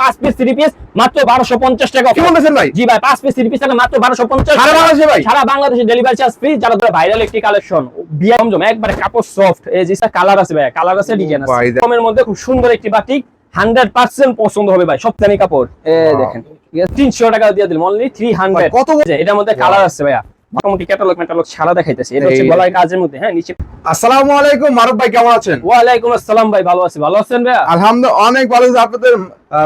5 piece 3 piece মাত্র 1250 টাকা। কি বলতেছেন ভাই? জি ভাই 5 পিস 3 পিস টাকা মাত্র 1250। সারা বাংলাদেশে ভাই? সারা বাংলাদেশে ডেলিভারি চার্জ ফ্রি। যারা ভাইরাল একটি কালেকশন বিয়ে জমজম একবারে কাপড় সফট, এই যে কালার আছে ভাই, কালার আছে, ডিজাইন আছে, কমের মধ্যে খুব সুন্দর একটি বাটিক 100% পছন্দ হবে ভাই। সবটানি কাপড় এই দেখেন, ঠিক আছে 300 টাকা দিয়ে দিলাম অনলি 300। কত? এটার মধ্যে কালার আছে ভাইয়া, মোটামুটি ক্যাটালগ সারা দেখাইতেছে। এটা হচ্ছে গলার কাজের মধ্যে। হ্যাঁ নিচে। আসসালামু আলাইকুম মারুফ ভাই, কেমন আছেন? ওয়ালাইকুম আসসালাম ভাই, ভালো আছি। ভালো আছেন ভাই? আলহামদুলিল্লাহ অনেক ভালো আছি। আপনাদের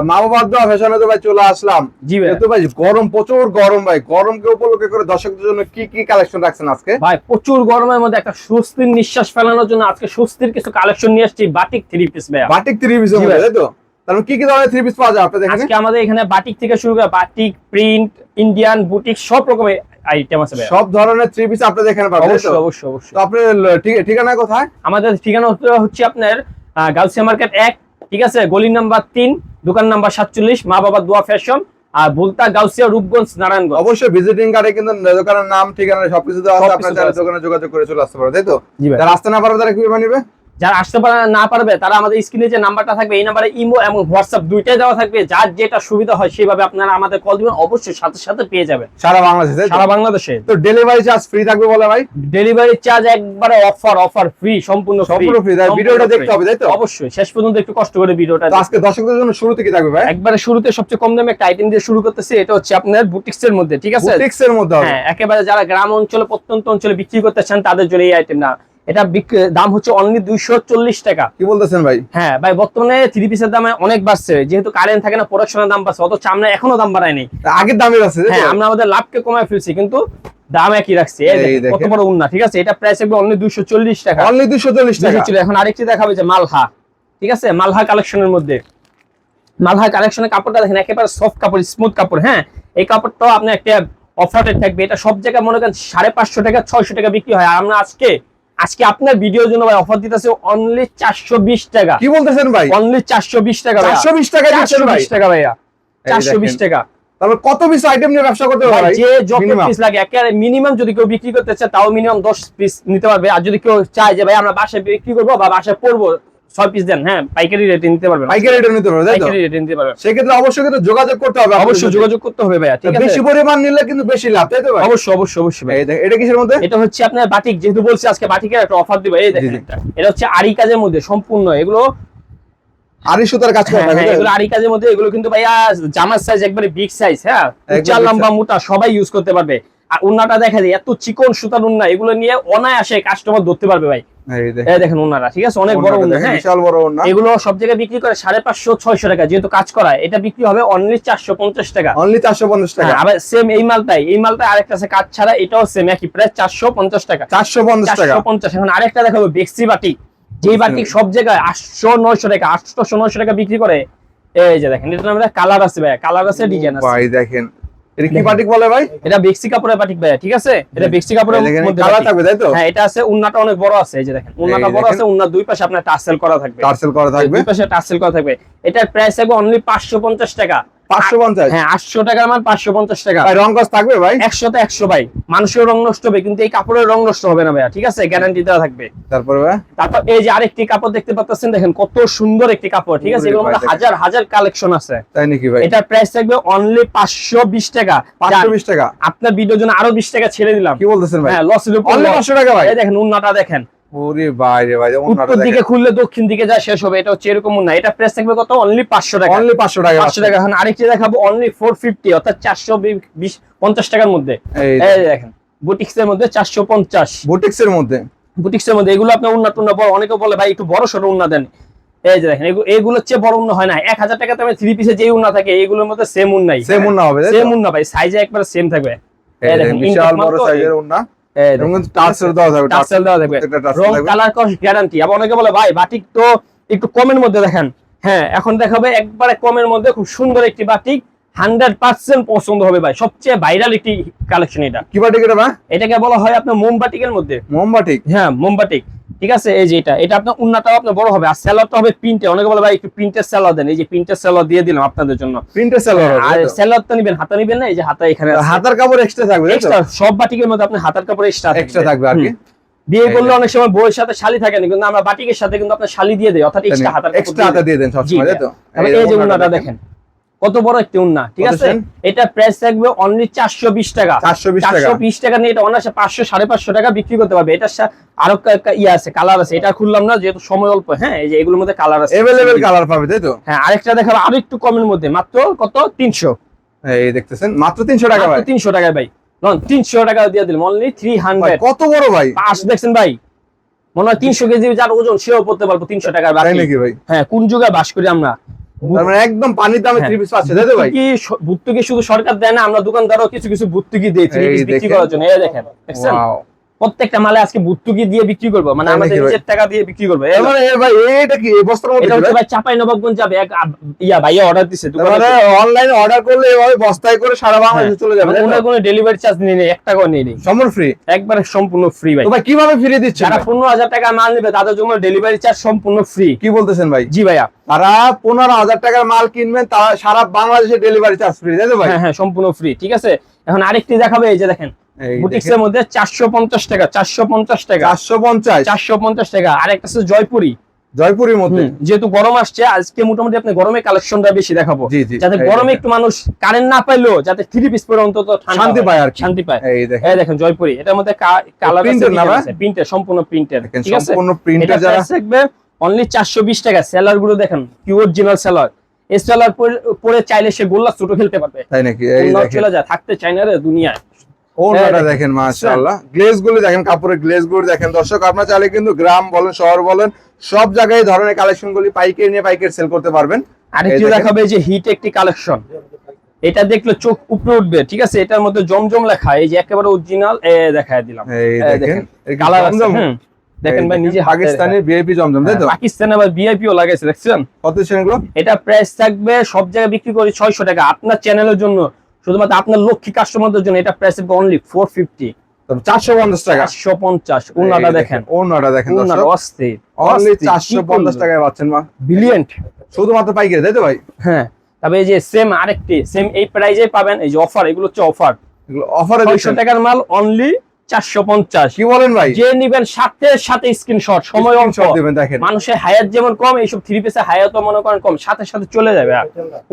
মা বাবার দোয়া ফ্যাশনে তো ভাই চলে আসলাম। জি ভাই। তো ভাই গরম, প্রচুর গরম ভাই। গরমকে উপলক্ষে করে দর্শকদের জন্য কি কি কালেকশন রাখছেন আজকে? ভাই প্রচুর গরমের মধ্যে একটা স্বস্তির নিঃশ্বাস ফেলানোর জন্য আজকে স্বস্তির কিছু কালেকশন নিয়ে আসছি। বাটিক 3 পিস ভাই। বাটিক 3 পিস হবে তাই তো? তাহলে কি কি ধরনের 3 পিস পাওয়া যায় আপনাদের এখানে? আজকে আমাদের এখানে বাটিক থেকে শুরু করে বাটিক, প্রিন্ট, ইন্ডিয়ান, বুটিক সব রকমের আইটেম আছে ভাই। সব ধরনের 3 পিস আপনাদের এখানে পাবেন। অবশ্যই অবশ্যই অবশ্যই। তো আপনার ঠিকানা কোথায়? আমাদের ঠিকানা হচ্ছে আপনার গাউসিয়া মার্কেট 1, ঠিক আছে, গলি নাম্বার 3, দোকান নাম্বার 47, মা বাবার দোয়া ফ্যাশন, আর ভুলতা গাউসিয়া, রূপগঞ্জ, নারায়ণগঞ্জ। অবশ্যই ভিজিটিং কার্ডে কিন্তু দোকানের নাম, ঠিকানা সবকিছু দেওয়া আছে। আপনারা দোকানে যোগাযোগ করে চলে আসতে পারেন তাই তো? যারা আসতে না পারবে তারা কিভাবে নেবে? যারা আসতে না পারবে তারা আমাদের স্ক্রিনে যে নাম্বারটা থাকবে এই নাম্বারে ইমো এবং হোয়াটসঅ্যাপ দুইটাই দেওয়া থাকবে। যার যেটা সুবিধা হয় সেভাবে আপনারা আমাদের কল দিবেন, অবশ্যই সাথে সাথে পেয়ে যাবেন সারা বাংলাদেশে। সারা বাংলাদেশে। তো ডেলিভারি চার্জ ফ্রি থাকবে বলে ভাই? ডেলিভারি চার্জ একবারে অফার ফ্রি, সম্পূর্ণ ফ্রি। ভিডিওটা দেখতে হবে তাই তো? অবশ্যই শেষ পর্যন্ত একটু কষ্ট করে ভিডিওটা। তো আজকে দর্শকদের জন্য শুরুতে কি থাকবে ভাই? একবারে শুরুতে সবচেয়ে কম দামে একটা আইটেম দিয়ে শুরু করতেছি। এটা হচ্ছে আপনার বুটিক্স এর মধ্যে, ঠিক আছে? বুটিক্স এর মধ্যে হবে। হ্যাঁ, একেবারে যারা গ্রাম অঞ্চলে, প্রত্যন্ত অঞ্চলে বিক্রি করতে চান তাদের জন্য এই আইটেম না। এটা দাম হচ্ছে অনলি 240 টাকা। কি বলতেছেন ভাই? হ্যাঁ ভাই, বর্তমানে 3 পিসের দাম অনেক বাড়ছে, যেহেতু কারেন্ট থাকে না, প্রোডাকশনের দাম বাড়ছে, অথচ আমরা এখনো দাম বাড়াই নাই। আগের দামই আছে। হ্যাঁ, আমরা আমাদের লাভকে কমায় ফেলছি কিন্তু দাম একই রাখছি। এই দেখেন কত বড় উন্না, ঠিক আছে? এটা প্রাইস একবার অনলি 240 টাকা। অনলি 240 টাকা ছিল। এখন আরেকটি দেখাবে যে মালহা, ঠিক আছে? মালহা কালেকশনের মধ্যে, মালহা কালেকশনের কাপড়টা দেখেন, একেবারে সফট কাপড়, স্মুথ কাপড়। হ্যাঁ, এই কাপড়টাও আপনি একটা অফারে থাকবে। এটা সব জায়গায় মনে করেন 550 টাকা 600 টাকা বিক্রি হয়, আর আমরা আজকে আপনার ভিডিওর জন্য ভাই অফার দিতেছে অনলি 420 টাকা। কি বলতেছেন ভাই? অনলি 420 টাকা। 420 টাকা দিচ্ছেন ভাই? 420 টাকা ভাইয়া, 420 টাকা। তারপর কত পিস আইটেম নিয়ে ব্যবসা করতে পারবে ভাই? যে যত পিস লাগে, একেবারে মিনিমাম যদি কেউ বিক্রি করতে চায় তাও মিনিমাম 10 পিস নিতে পারবে। আর যদি কেউ চায় যে ভাই আমরা বাসায় বিক্রি করবো বা বাসায় পড়বো, 6 পিস দেন, হ্যাঁ পাইকারি রেটে নিতে পারবে। পাইকারি রেটে নিতে পারবে তাই তো? পাইকারি রেটে নিতে পারবে। সেক্ষেত্রে অবশ্যই কিন্তু যোগাযোগ করতে হবে। অবশ্যই যোগাযোগ করতে হবে ভাইয়া, ঠিক আছে? বেশি পরিমাণ নিলে কিন্তু বেশি লাভ তাই তো ভাই? অবশ্যই অবশ্যই অবশ্যই ভাই। এটা কিসের মধ্যে? এটা হচ্ছে আপনার বাটিক, যেহেতু বলছি আজকে বাটিকের একটা অফার দিব। এই দেখেন এটা হচ্ছে আরি কাজের মধ্যে সম্পূর্ণ, এগুলো আরি সুতার কাজ করা থাকে। এগুলো আরি কাজের মধ্যে, এগুলো কিন্তু ভাইয়া জামার সাইজ একবারে বিগ সাইজ। হ্যাঁ, উচ্চা লম্বা মোটা সবাই ইউজ করতে পারবে। আর উন্নাটা দেখা যায় এত চিকন সুতার উন্না, এগুলো নিয়ে অনায়াসে কাস্টমার ধরতে পারবে ভাই। এই দেখেন উন্নাটা, ঠিক আছে? অনেক বড় উন্না। হ্যাঁ, বিশাল বড় উন্না। এগুলো সব জায়গায় বিক্রি করে 550-600 টাকা, যেহেতু কাজ করা। এটা বিক্রি হবে অনলি 450 টাকা। অনলি 450 টাকা। আবার সেম এই মালটাই আরেকটা আছে কাজ ছাড়া, এটাও সেম একই প্রাইস 450 টাকা। 450 টাকা। 450। এখন আরেকটা দেখাবো বেক্সি বাটিক, যে বাটিক সব জায়গায় 800-900 টাকা, 800-900 টাকা বিক্রি করে। এই যে দেখেন, এটার মধ্যে কালার আছে ভাই, কালার আছে, ডিজাইন আছে ভাই। দেখেন এটা কি বাটিক বলে ভাই? এটা বেক্সি কাপড়ের বাটিক ভাই, ঠিক আছে? এটা বেক্সি কাপড়ের মধ্যে কালার থাকবে তাই তো? হ্যাঁ, এটা আছে। উন্নাটা অনেক বড় আছে, এই যে দেখেন উন্নাটা বড় আছে। উন্নার দুই পাশে আপনার টাসেল করা থাকবে। টাসেল করা থাকবে। দুই পাশে টাসেল করা থাকবে। এটার প্রাইস থাকবে অনলি 550 টাকা। 550? হ্যাঁ, 800 টাকার মাল 550 টাকা। ভাই রং কাজ থাকবে ভাই? 100 তে 100 ভাই। মানুষের রং নষ্ট হবে কিন্তু এই কাপড়ের রং নষ্ট হবে না ভাইয়া, ঠিক আছে? গ্যারান্টি দেওয়া থাকবে। তারপর ভাই তারপর এই যে আরেকটি কাপড় দেখতে পাচ্ছেন, দেখেন কত সুন্দর একটি কাপড়, ঠিক আছে? এগুলোর মধ্যে হাজার হাজার কালেকশন আছে। তাই নাকি ভাই? এটার প্রাইস থাকবে অনলি 520 টাকা। 520 টাকা। আপনার ভিডিওর জন্য আরো 20 টাকা ছেড়ে দিলাম। কি বলতেছেন ভাই? হ্যাঁ, লস হলো অনলি 500 টাকা ভাই। এই দেখেন উন্নাটা দেখেন, ওরে ভাই রে ভাই, উত্তর দিকে খুললে দক্ষিণ দিকে যায় শেষ হবে। এটা হচ্ছে এরকম উন্না। এটা প্রাইস থাকবে কত? অনলি 500 টাকা। অনলি 500 টাকা। 500 টাকা। এখন আরেকটি দেখাবো অনলি 450, অর্থাৎ 450 টাকার মধ্যে। এই দেখেন বুটিক্স এর মধ্যে 450। বুটিক্স এর মধ্যে, বুটিক্স এর মধ্যে এগুলো আপনার উন্না টুন্না বড়, অনেকে বলে ভাই একটু বড় সরো উন্না দেন। এই যে দেখেন এগুলোর চেয়ে বড় উন্না হয় না। 1000 টাকা দামে 3 পিসে যে উন্না থাকে এগুলোর মধ্যে সেম উন্নাই, সেম উন্না হবে তাই তো? সেম উন্না ভাই, সাইজে একবার সেম থাকবে। এই দেখেন বিশাল বড় সাইজের উন্না। এবং টাসেল দেওয়া থাকবে। টাসেল দেওয়া থাকবে, রং কালার কস গ্যারান্টি। আবার অনেকে বলে ভাই বাটিক তো একটু কমের মধ্যে দেখেন। হ্যাঁ, এখন দেখাবে একবারে কমের মধ্যে খুব সুন্দর একটি বাটিক, 100% পছন্দ হবে ভাই। সবচেয়ে ভাইরাল একটি কালেকশন এটা। কি বাটিক এটা ভাই? এটাকে বলা হয় আপনার মোমবাটিকের মধ্যে। মোমবাটিক? হ্যাঁ, মোমবাটিক, ঠিক আছে? এই যে এটা আপনার উন্নাটাও আপনার বড় হবে, আর সেলারটা হবে প্রিন্টে। অনেকে বলে ভাই একটু প্রিন্টের সেলার দেন, এই যে প্রিন্টের সেলার দিয়ে দিলাম আপনাদের জন্য। প্রিন্টের সেলার হবে? আর সেলারটা নেবেন, হাতা নেবেন না, এই যে হাতা এখানে আছে। হাতার কাপড় এক্সট্রা থাকবে তাই তো? এক্সট্রা সব বাটিকের মধ্যে আপনার হাতার কাপড় এক্সট্রা থাকবে। আর কি বিয়ে করলে অনেক সময় বউয়ের সাথে শালি থাকে না, কিন্তু আমরা বাটিকের সাথে কিন্তু আপনার শালি দিয়ে দেই, অর্থাৎ এক্সট্রা হাতার এক্সট্রা হাতা দিয়ে দেন সব সময় তাই তো? এই যে উন্নাটা দেখেন, কত বড় একটি উন্না, ঠিক কত আছে। সেন? এটা প্রাইস থাকবে অনলি 420 টাকা। 420 টাকা। 420 টাকা নিয়ে এটা অনায়াসে 500 550 টাকা বিক্রি করতে পারবে। এটা আরো ইয়ে আছে, কালার আছে, এটা খুললাম না যেহেতু সময় অল্প। হ্যাঁ, এই যে এগুলোর মধ্যে কালার আছে, अवेलेबल কালার পাবে তাই তো। হ্যাঁ, আরেকটা দেখাবো আরো একটু কমের মধ্যে, মাত্র কত 300। এই দেখতেছেন মাত্র 300 টাকা ভাই, 300 টাকায় ভাই, নন 300 টাকা দিয়ে দিলাম অনলি 300। ভাই কত বড় ভাই, পাঁচ দেখছেন ভাই, মনে হয় 300 কেজি যার ওজন সেও পড়তে পারবো 300 টাকার তাই বাকি। নাকি ভাই? হ্যাঁ, কোন যুগে বাস করি আমরা। তার মানে একদম পানির দামে হ্যাঁ। 3 পিস পাচ্ছে তাই তো ভাই। ভর্তুকি শুধু সরকার দেয় না, আমরা দোকানদারও কিছু কিছু ভর্তুকি দেই 3 এই পিস বিক্রি দেখেন। করার জন্য। এই দেখেন, দেখছেন ওয়াও, প্রত্যেকটা মালে আজকে ভর্তুকি দিয়ে বিক্রি করবো, মানে তাই আমাদের নাকি ভাই? নিজের টাকা দিয়ে বিক্রি করবো। তার মানে ভাই এটা কি এই বস্তার মধ্যে এটা হচ্ছে ভাই? ভাই চাঁপাইনবাবগঞ্জ যাবে, এক ভাইয়া অর্ডার দিছে তার দোকানে। মানে অনলাইনে অর্ডার করলে এভাবে বস্তায় করে সারা বাংলাদেশে চলে যাবে তাই তো? কোনো ডেলিভারি চার্জ নেই, 1 টাকাও নেই, সম্পূর্ণ ফ্রি। একবারে সম্পূর্ণ ফ্রি ভাই। তো ভাই কিভাবে ফ্রি দিচ্ছেন যারা ভাই? 15,000 টাকা মাল নেবে তাদের জন্য ডেলিভারি চার্জ সম্পূর্ণ ফ্রি। কি বলতেছেন ভাই? জি ভাইয়া, তারা 15,000 টাকার মাল কিনবেন, তারা সারা বাংলাদেশে ডেলিভারি চার্জ ফ্রি তাই তো ভাই? হ্যাঁ হ্যাঁ, সম্পূর্ণ ফ্রি, ঠিক আছে। এখন আরেকটি দেখাবে, এই যে দেখেন এই বুটিক্সের দেখেন, মধ্যে 450 টাকা, 450 টাকা, 450 450 টাকা। আরেকটা আছে জয়পুরি, জয়পুরের মধ্যে। যেহেতু গরম আসছে আজকে মোটামুটি আপনি গরমে কালেকশনটা বেশি দেখাবো, জি, জি। যাতে এই গরমে দেখেন। একটু মানুষ কারেন্ট না পাইলেও যাতে 3 পিস পরে অন্তত ঠান্ডা শান্তি হয়, পায় আর কি। শান্তি পায়। এই দেখেন, এই দেখেন জয়পুরি, এটার মধ্যে কালার আছে, Printed না ভাই? প্রিন্টের, সম্পূর্ণ প্রিন্টের, দেখেন ঠিক আছে। সম্পূর্ণ প্রিন্টার এটা যারা প্রাইস থাকবে অনলি 420 টাকা। সেলার গুলো দেখেন কি অরিজিনাল সেলার, এই সেলার পরে চাইলে সে গোল্লা ছোট খেলতে পারবে। তাই নাকি? এই অন্য দেখেন চলে যায়, থাকতে চায় না রে দুনিয়ায়। ওনাটা দেখেন। দেখেন মাশাআল্লাহ, গ্লেজ গুলো দেখেন, কাপড়ের গ্লেজ গুলো দেখেন। দর্শক আপনারা চাইলে কিন্তু গ্রাম বলেন শহর বলেন সব জায়গায় এই ধরনের কালেকশন গুলি পাইকারি নিয়ে পাইকারি সেল করতে পারবেন। আরেকটি এই দেখেন। দেখাবে যে হিট একটি কালেকশন, এটা দেখলে চোখ উপরে উঠবে, ঠিক আছে। এটার মধ্যে জমজম লেখা, এই যে একেবারে অরিজিনাল দেখায় দিলাম। এই এই দেখেন কালার আছে, জমজম। দেখেন ভাই নিজে পাকিস্তানি ভিআইপি জমজম তাই তো? পাকিস্তানে আবার ভিআইপিও লাগাইছে, দেখছেন। কত সেগুলো? এটা প্রাইস থাকবে সব জায়গায় বিক্রি করি 600 টাকা, আপনার চ্যানেলের জন্য শুধুমাত্র আপনার লক্ষ্মী কাস্টমারদের জন্য এটা প্রাইস থাকবে অনলি 450, 450 টাকা। 450। উন্নাটা দেখেন, ওনাটা দেখেন উন্নাটা দর্শক, অস্থির, অনলি 450 টাকায় পাচ্ছেন মা, ব্রিলিয়ান্ট। শুধুমাত্র পাইকারি তাই তো ভাই? হ্যাঁ, তবে এই যে সেম আরেকটি সেম এই প্রাইজে পাবেন, এই যে অফার, এগুলো হচ্ছে অফার। এগুলো অফারে 600 টাকার মাল অনলি 450। কি বলেন ভাই? যে নিবেন সাথে সাথে স্ক্রিনশট, সময় অল্প, Screenshot দিবেন দেখেন। মানুষের হায়াত যেমন কম, এইসব 3 পিসের হায়াত মনে করেন কম, সাথে সাথে চলে যাবে।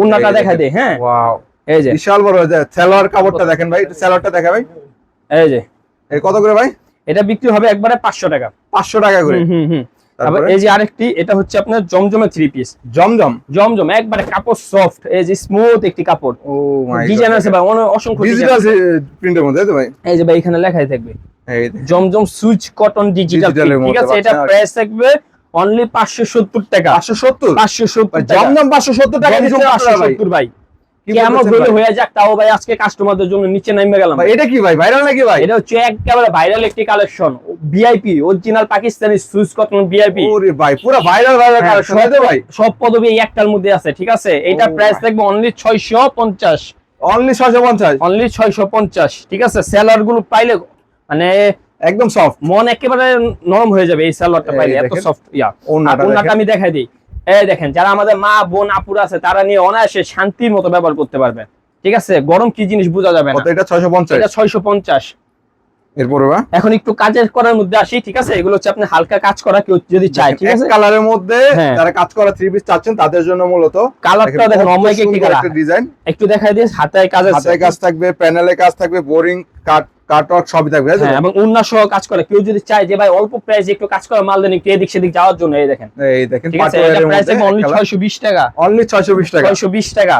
উন্নাটা এই দেখা দেখেন। দেয়, হ্যাঁ ওয়াও, এই যে, বিশাল বড় সালোয়ার কাপড়টা দেখেন ভাই, একটু সালোয়ারটা দেখা ভাই। এই যে এই কত করে ভাই? এটা বিক্রি হবে একবারে 500 টাকা। 500 টাকা করে। তারপর তারপরে এই যে আরেকটি, এটা হচ্ছে আপনার জমজমের 3 পিস, জমজম। জমজম একবারে কাপড় সফট, এই যে স্মুথ একটি কাপড়, ও মাই গড, ডিজাইন আছে ভাই অসংখ্য ডিজিটাল ডিজাইন। প্রিন্টের মধ্যে তাই তো ভাই? এই যে ভাই এখানে লেখাই থাকবে এই দেখেন। জমজম সুইচ কটন ডিজিটাল, ডিজিটালের ঠিক মধ্যে আছে। এটা পাচ্ছেন আর কি। প্রাইস থাকবে অনলি 570 টাকা। 570 570 টাকা। জমজম 570 টাকা জমজম দিচ্ছেন আপনারা ভাই? 570 ভাই। কি কেমন বলতেছেন হলে ভাই? হয়ে যাক, তাও ভাই আজকে কাস্টমারদের জন্য নিচে নামে গেলাম। ভাই এটা কি ভাই, ভাইরাল নাকি ভাই? এটা হচ্ছে একেবারে ভাইরাল একটি collection, VIP original Pakistani switch cotton VIP. ওরে ভাই পুরো ভাইরাল কালেকশন তাই তো ভাই? সব পদবি এই একটার মধ্যে আছে, ঠিক আছে। এটা Oh প্রাইস my. থাকবে অনলি 650, অনলি 650, অনলি 650, ঠিক আছে। সেলার গুলো পাইলে মানে একদম সফট। মন একেবারে নরম হয়ে যাবে এই সেলারটা এই পাইলে, এত দেখেন। সফট। ওন্নাটা ওন্নাটা দেখেন। আমি দেখাই দিই, এই দেখেন, যারা আমাদের মা বোন আপুরা আছে তারা নিয়ে অনায়াসে শান্তির মতো ব্যবহার করতে পারবে, ঠিক আছে। গরম কি জিনিস বোঝা যাবে না। কত এটা? 650। এটা 650। এরপরে বা এখন একটু কাজের করার মধ্যে আসি, ঠিক আছে। এগুলো হচ্ছে আপনি হালকা কাজ করা কেউ যদি চায়, ঠিক আছে। কালারের মধ্যে হ্যাঁ। যারা কাজ করা 3 পিস চাচ্ছেন তাদের জন্য মূলত কালারটা দেখেন অমাইক একটি কালার, একটা ডিজাইন। একটু দেখাই দিই। হাতায় কাজ আছে, হাতায় কাজ থাকবে, প্যানেলে কাজ থাকবে, বোরিং কাটওয়ার্ক সবই থাকবে তাই তো? হ্যাঁ, এবং উন্না সহ কাজ করে কেউ যদি চায় যে ভাই অল্প প্রাইসে একটু কাজ করা মাল দেন একটু এদিক সেদিক যাওয়ার জন্য, এই দেখেন, এই দেখেন ঠিক আছে। এটা পাটোয়ারের প্রাইস মধ্যে অনলি 620 টাকা, অনলি 620 টাকা। 620 টাকা।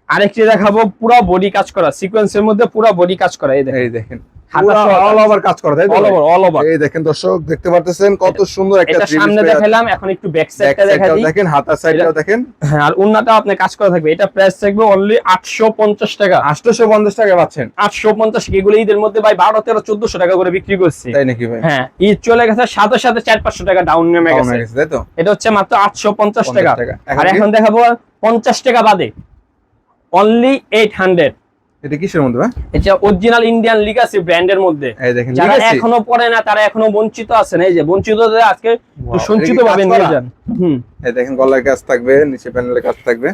আরেকটি দেখাবো পুরো বডি কাজ করা, সিকোয়েন্সের মধ্যে পুরো বডি কাজ করা, এই দেখেন, এই দেখেন হাতা সহ অল ওভার কাজ করা তাই তো? All over, all over. এই দেখেন দর্শক দেখতে পারতেছেন কত সুন্দর একটা এটা 3 সামনে পিস দেখাইলাম, এখন একটু ব্যাক ব্যাক সাইডটা দেখা সাইডটাও দিই। দেখেন, হাতার সাইডটাও দেখেন। হ্যাঁ, আর উন্নাটা আপনি কাজ করা থাকবে। এটা প্রাইস থাকবে অনলি 850 টাকা, 850 টাকা পাচ্ছেন। 850। এগুলো ঈদের মধ্যে ভাই 12, 13, 1400 টাকা করে বিক্রি করছি। তাই নাকি ভাই? হ্যাঁ, ঈদ চলে গেছে, সাথে সাথে 400-500 টাকা ডাউন নেমে কমে গেছে। গেছে তাই তো? এটা হচ্ছে মাত্র 850 টাকা। 50 টাকা। আর এখন দেখাবো 50 টাকা বাদে অনলি 800। এটা কিসের মধ্যে ভাই? এটা অরিজিনাল ইন্ডিয়ান লিগাসি ব্র্যান্ডের মধ্যে। এই দেখেন যারা লিখেছি। এখনো পড়ে না তারা এখনো বঞ্চিত আছেন, এই যে বঞ্চিত আজকে Wow, সঞ্চিত এটা কি ভাবে কাজ নিয়ে করা? যান। এই দেখেন গলার কাজ থাকবে, নিচে প্যানেলে কাজ থাকবে।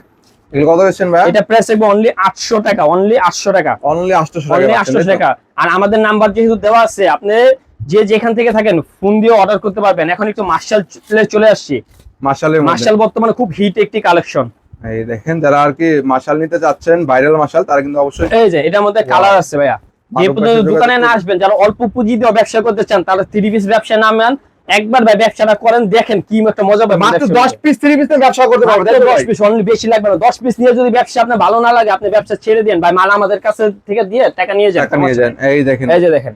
এগুলো কত দিচ্ছেন ভাই? এটা প্রাইস থাকবে অনলি 800 টাকা, অনলি 800 টাকা, অনলি 800 টাকা অনলি পাচ্ছেন, 800 তাই তো? টাকা। আর আমাদের নাম্বার যেহেতু দেওয়া আছে, আপনি যে যেখান থেকে থাকেন ফোন দিয়ে অর্ডার করতে পারবেন। এখন একটু মার্শাল চলে আসছি। মার্শালের মধ্যে মার্শাল বর্তমানে খুব হিট একটি কালেকশন, এই দেখেন যারা আর কি মাশাল নিতে চাচ্ছেন, ভাইরাল মাশাল, তারা কিন্তু অবশ্যই এই যে এটার মধ্যে কালার আছে ভাইয়া। যে পর্যন্ত দোকানে না আসবেন, যারা অল্প পুঁজি দিয়ে ব্যবসা করতে চান, তাহলে 3 পিস ব্যবসা নামান, একবার ভাই ব্যবসাটা করেন, দেখেন কি একটা মজা পাবেন। মাত্র 10 পিস 3 পিস ব্যবসা করতে পারবেন, তাই তো 10 ভাই? পিস, অনলি বেশি লাগবে না। 10 পিস নিয়ে যদি ব্যবসা আপনার ভালো না লাগে, আপনি ব্যবসা ছেড়ে দেন ভাই, মাল আমাদের কাছে থেকে দিয়ে টাকা নিয়ে যান, টাকা নিয়ে যান। এই দেখেন, এই যে দেখেন,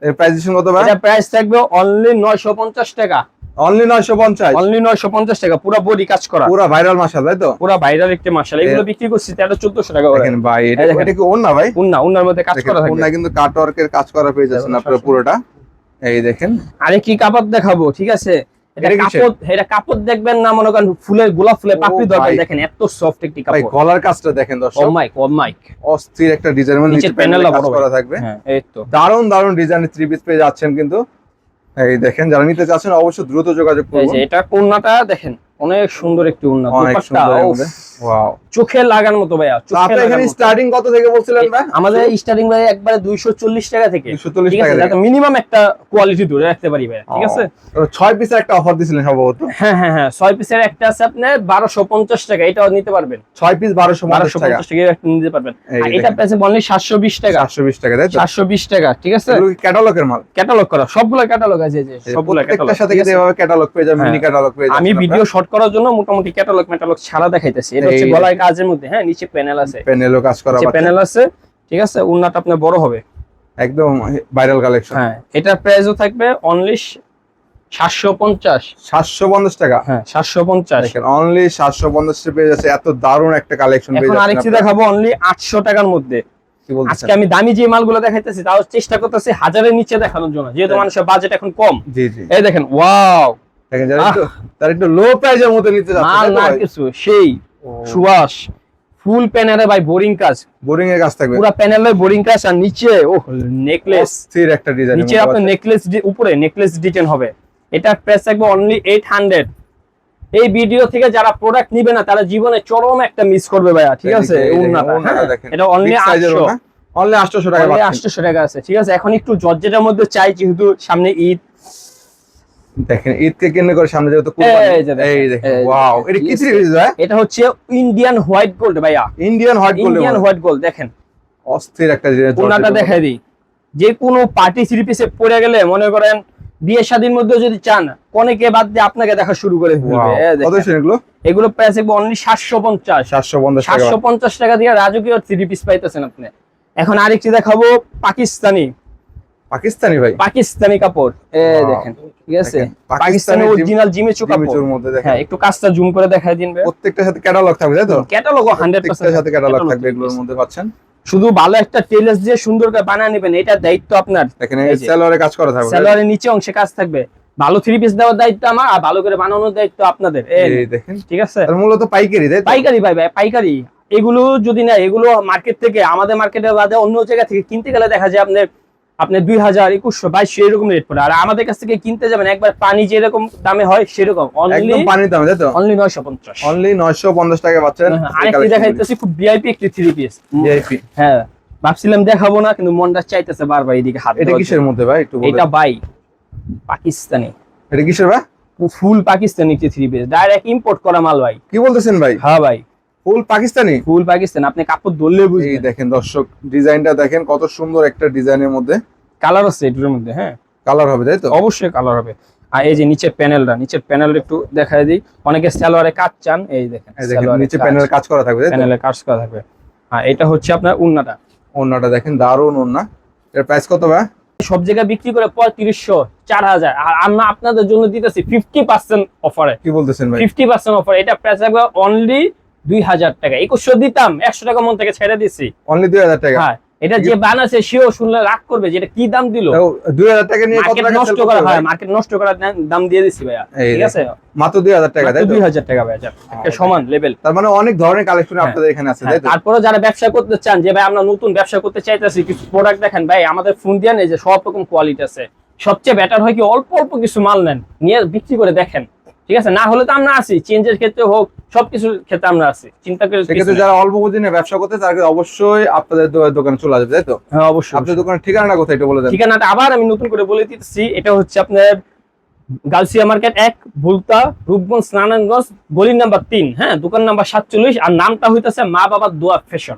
এর প্রাইস কত ভাই? এটা প্রাইস থাকবে অনলি 950 টাকা, অনলি 950, অনলি 950 টাকা, পুরো বডি কাজ করা, পুরো ভাইরাল মাশাল, তাই তো? পুরো ভাইরাল একটা মাশাআল্লাহ। এগুলো বিক্রি করছি 1300-1400 টাকা করে। দেখেন ভাই, এটা দেখেন। এটা কি ওন্না ভাই? উন্নার মধ্যে কাজ করা থাকবে। ওন্না কিন্তু কাটওয়ার্কের কাজ করা পেয়ে যাচ্ছেন আপনারা পুরোটা। এই দেখেন, আরে কি কাপড় দেখাবো, ঠিক আছে? এটা এটা কিসের? কাপড়, এটা কাপড় দেখবেন না, মনে করেন ফুলের, গোলাপ ফুলের পাপড়ি দরকার, ভাই। দেখেন এত সফট একটি ভাই কাপড়। গলার কাজটা দেখেন ও দর্শক, মাইক, ও মাইক, অস্থির একটা ডিজাইন, মানে নিচের নিচে প্যানেল প্যানেলটা কাজ বড় করা থাকবে। হ্যাঁ, এই তো। দারুন দারুন ডিজাইনের 3 পিস পেয়ে যাচ্ছেন কিন্তু। এই দেখেন, যারা নিতে চাচ্ছেন অবশ্যই দ্রুত যোগাযোগ এই করুন। যে এটা ওন্নাটা দেখেন, অনেক সুন্দর একটি ওন্না, অনেক দুপাট্টা, সুন্দর এর উফ, মধ্যে। ওয়াও। চোখে লাগার মতো ভাইয়া, তো চোখে আপনি লাগার এখানে মতো। স্টার্টিং কত থেকে বলছিলেন ভাই? আমাদের স্টার্টিং ভাই একবারে 240 টাকা থেকে, 240 ঠিক টাকা আছে? থেকে। যাতে মিনিমাম একটা কোয়ালিটি ধরে রাখতে পারি ভাই, ঠিক আছে? 6 পিসের একটা অফার দিছিলেন সম্ভবত। হ্যাঁ হ্যাঁ হ্যাঁ, 6 পিসের একটা আছে আপনার 1250 টাকা, এটাও নিতে পারবেন। 6 পিস 1250 টাকা। 1250 টাকা একটা নিতে পারবেন। এই আর দেখেন। এটা প্রাইস অনলি 720 টাকা, 720 টাকা, তাই তো? 720 টাকা, ঠিক আছে? এগুলো কি ক্যাটালগের মাল? ক্যাটালগ করা, সবগুলো ক্যাটালগ আছে, এই যে সবগুলো ক্যাটালগ। প্রত্যেকটার সাথে কিন্তু এভাবে ক্যাটালগ পেয়ে যাবেন, হ্যাঁ। মিনি ক্যাটালগ পেয়ে যাবেন। আমি ভিডিও শর্ট করার জন্য মোটামুটি ক্যাটালগ ছাড়া দেখাইতেছি। এটা হচ্ছে এই গলায় কাজের মধ্যে, হ্যাঁ, নিচে প্যানেল আছে, প্যানেলও কাজ করা নিচে পাচ্ছেন। প্যানেল আছে, ঠিক আছে? উন্নাটা আপনার বড় হবে, একদম ভাইরাল কালেকশন। হ্যাঁ। এটার প্রাইসও থাকবে অনলি 750, 750 টাকা। হ্যাঁ 750। দেখেন অনলি 750 টাকা পেয়ে যাচ্ছে, এত দারুণ একটা কালেকশন পেয়ে এখন যাচ্ছেন আরেকটি আপনারা। দেখাবো অনলি 800 টাকার মধ্যে। কি বলছেন? আজকে আমি দামি যে মালগুলো দেখাইতেছি, তাও চেষ্টা করতেছি 1000-এর নিচে দেখানোর জন্য, যেহেতু মানুষের বাজেট এখন কম। জি জি, এই দেখেন, ওয়াও, দেখেন যারা একটু তার একটু লো প্রাইজের মধ্যে নিতে যাচ্ছে, মাল না কিছু, সেই সুবাস, ফুল প্যানেলে ভাই বোরিং কাজ, বোরিং এর কাজ থাকবে, পুরো প্যানেলে বোরিং কাজ, আর নিচে ও নেকলেস, অস্থির একটা ডিজাইন। নিচে আপনার নেকলেস, উপরে নেকলেস ডিজাইন হবে। এটা প্রাইস থাকবে অনলি 800। এই ভিডিও থেকে যারা প্রোডাক্ট নিবে না, তারা জীবনে চরম একটা মিস করবে ভাইয়া, ঠিক আছে? এটা অনলি 800, অনলি 800 টাকা, অনলি 800 টাকা আছে, ঠিক আছে? এখন একটু জর্জেটের মধ্যে চাই, যেহেতু সামনে ঈদ। দেখেন ঈদকে কেন্দ্র করে সামনে যেহেতু এই যে দেখেন, এই দেখেন, এই যে ওয়াও, দেখেন, এটা কি ঠিক আছে? সিরিজ ভাই? এটা হচ্ছে ইন্ডিয়ান হোয়াইট গোল্ড ভাইয়া, Indian white gold, Indian white gold. দেখেন অস্থির একটা ডিজাইন। ওনাটা দেখাই দিই, যে কোনো পার্টি থ্রি পিসে পরে গেলে, মনে করেন বিয়ে শাদীর মধ্যে যদি চান, কনেকে বাদ দিয়ে আপনাকে দেখা শুরু করে ফেলবে। কত ছিল এগুলো? এগুলো প্রাইস থাকবে অনলি 750, 750 টাকা। 750 টাকা দিয়ে রাজকীয় থ্রি পিস পাইতেছেন আপনি। এখন আরেকটি দেখাবো পাকিস্তানি, পাকিস্তানি ভাই, পাকিস্তানি কাপড়। এই দেখেন, ঠিক আছে? দেখেন, পাকিস্তানি পাকিস্তানি অরিজিনাল জিমিচু কাপড়। জিমিচুর মধ্যে দেখেন। হ্যাঁ, একটু কাজটা জুম করে দেখাই দিন ভাই। প্রত্যেকটার সাথে ক্যাটালগ থাকবে, তাই তো? ক্যাটালগও 100% প্রত্যেকটার সাথে ক্যাটালগ catalog থাকবে, এগুলোর মধ্যে পাচ্ছেন। শুধু ভালো একটা টেলার্স দিয়ে সুন্দর করে বানিয়ে নেবেন, এটা দায়িত্ব আপনার। দেখেন এই সেলরে কাজ করা থাকবে, সেলরের নিচে অংশে কাজ থাকবে। ভালো থ্রি পিস দেওয়ার দায়িত্ব আমার, আর ভালো করে বানানোর দায়িত্ব আপনাদের। এই দেখেন, ঠিক আছে? আর মূলত পাইকারি, তাই তো? পাইকারি ভাই, পাইকারি। এগুলো যদি না, এগুলো মার্কেট থেকে, আমাদের মার্কেটে বাদে অন্য জায়গা থেকে কিনতে গেলে দেখা যায় আপনি 2000, 2100, 2200 এরকম রেট পড়ে। আর আমাদের কাছ থেকে কিনতে যাবেন, একবার পানি যেরকম দামে হয় সেরকম, একদম পানির দামে, তাই তো? অনলি 950। অনলি 950 টাকা পাচ্ছেন। আরেকটি দেখাইতেছি, খুব ভিআইপি একটি থ্রি পিস। ভিআইপি, হ্যাঁ, ভাবছিলাম দেখাবো না, কিন্তু মনটা চাইতেছে বারবার এদিকে হাত এটা দেওয়ার কিসের জন্য। মধ্যে ভাই একটু বলেন? এটা বাই পাকিস্তানি, এটা কিসের ভাই? ফুল পাকিস্তানি একটি থ্রি পিস, ডাইরেক্ট ইম্পোর্ট করা মাল ভাই। কি বলতেছেন ভাই? হ্যাঁ ভাই, ফুল পাকিস্তানি। ফুল পাকিস্তান, আপনি কাপড় ধরলে এই বুঝবেন। দেখেন দর্শক, ডিজাইনটা দেখেন, কত সুন্দর একটা ডিজাইনের মধ্যে কালার আছে এটার মধ্যে, হ্যাঁ কালার হবে, তাই তো? অবশ্যই কালার হবে। আর এই যে নিচের প্যানেলটা একটু দেখাই দিই, অনেকে সালোয়ারে কাজ চান, এই দেখেন এই দেখেন নিচে প্যানেল কাজ করা থাকবে, তাই তো? প্যানেলে কাজ করা থাকবে। আর এটা হচ্ছে আপনার উন্নাটা, ওন্নাটা দেখেন, দারুন ওন্না। এর প্রাইস কত ভাই? সব জায়গায় বিক্রি করে 3500, 4000, আর আমরা আপনাদের জন্য দিতেছি 50% অফারে। কি বলতেছেন ভাই? 50% অফার। এটা প্রাইস থাকবে অনলি 2000 টাকা। 2100 দিতাম, 100 টাকা মন থেকে ছেড়ে দিছি। অনলি 2000 টাকা। হ্যাঁ, এটা যে বানাছে সেও শুনলে রাগ করবে যে এটা কি দাম দিল। তো 2000 টাকা নিয়ে কত মার্কেট টাকা নষ্ট সেল করা করতে হয়, হয়? মার্কেট নষ্ট করার দাম দিয়ে দিছি ভাইয়া, এই ঠিক আছে? মাত্র 2000 টাকা, তাই তো? 2000 টাকা ভাইয়া, একটা সমান লেভেল। তার মানে অনেক ধরনের কালেকশন হ্যাঁ। আপনাদের এখানে আছে, তাই তো? তারপরে যারা ব্যবসা করতে চান, যে ভাই আমরা নতুন ব্যবসা করতে চাইতেছি, কিছু প্রোডাক্ট দেখেন ভাই, আমাদের ফোন দিয়ে নেই যে সব রকম কোয়ালিটি আছে। সবচেয়ে বেটার হয় কি অল্প অল্প কিছু মাল নেন, নিয়ে বিক্রি করে দেখেন, ঠিক আছে? না হলে তো আমরা আছি, চেঞ্জের ক্ষেত্রে হোক, সবকিছুর ক্ষেত্রে আমরা আছি, চিন্তা করে। সেক্ষেত্রে যারা অল্প পুঁজি নিয়ে ব্যবসা করতে, তারা অবশ্যই আপনাদের দোকানে চলে আসবে, তাই তো? হ্যাঁ অবশ্যই। আপনাদের দোকানের ঠিকানাটা কোথায় একটু বলে দেন। ঠিকানাটা আবার আমি নতুন করে বলে দিচ্ছি, এটা হচ্ছে আপনার গালসিয়া মার্কেট 1, ভুলতা, রূপগঞ্জ, নারায়ণগঞ্জ, গলি নাম্বার 3, হ্যাঁ, দোকান নাম্বার 47, আর নামটা হইতেছে মা বাবার দোয়া ফ্যাশন।